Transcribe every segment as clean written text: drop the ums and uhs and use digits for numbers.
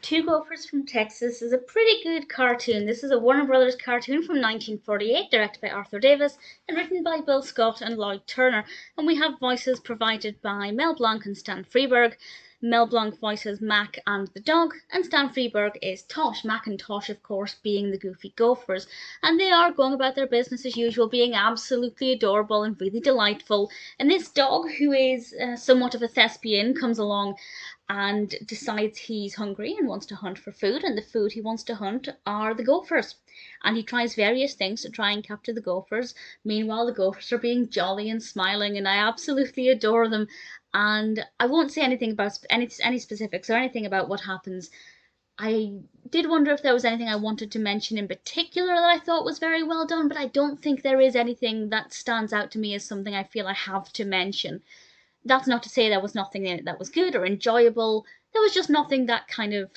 Two Gophers from Texas is a pretty good cartoon. This is a Warner Brothers cartoon from 1948, directed by Arthur Davis and written by Bill Scott and Lloyd Turner. And we have voices provided by Mel Blanc and Stan Freberg. Mel Blanc voices Mac and the dog, and Stan Freberg is Tosh. Mac and Tosh, of course, being the Goofy Gophers. And they are going about their business as usual, being absolutely adorable and really delightful. And this dog, who is somewhat of a thespian, comes along and decides he's hungry and wants to hunt for food, and the food he wants to hunt are the gophers. And he tries various things to try and capture the gophers. Meanwhile, the gophers are being jolly and smiling, and I absolutely adore them. And I won't say anything about any specifics or anything about what happens. I did wonder if there was anything I wanted to mention in particular that I thought was very well done, but I don't think there is anything that stands out to me as something I feel I have to mention. That's not to say there was nothing in it that was good or enjoyable. There was just nothing that kind of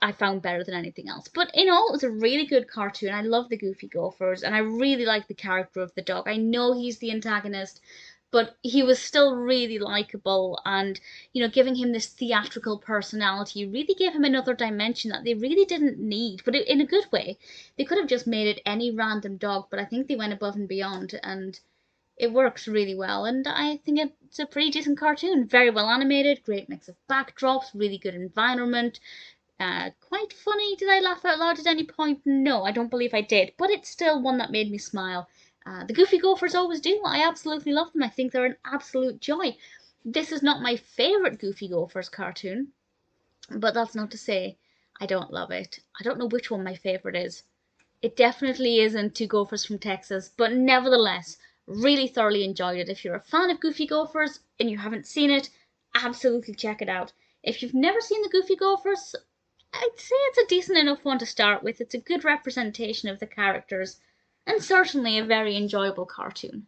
I found better than anything else. But in all, it was a really good cartoon. I love the Goofy Gophers, and I really like the character of the dog. I know he's the antagonist, but he was still really likable, and giving him this theatrical personality really gave him another dimension that they really didn't need, but in a good way. They could have just made it any random dog, but I think they went above and beyond, and it works really well, and I think it's a pretty decent cartoon. Very well animated, great mix of backdrops, really good environment, quite funny. Did I laugh out loud at any point? No, I don't believe I did, but it's still one that made me smile. The Goofy Gophers always do. I absolutely love them. I think they're an absolute joy. This is not my favourite Goofy Gophers cartoon, but that's not to say I don't love it. I don't know which one my favourite is. It definitely isn't Two Gophers from Texas, but nevertheless, really thoroughly enjoyed it. If you're a fan of Goofy Gophers and you haven't seen it, absolutely check it out. If you've never seen the Goofy Gophers, I'd say it's a decent enough one to start with. It's a good representation of the characters, and certainly a very enjoyable cartoon.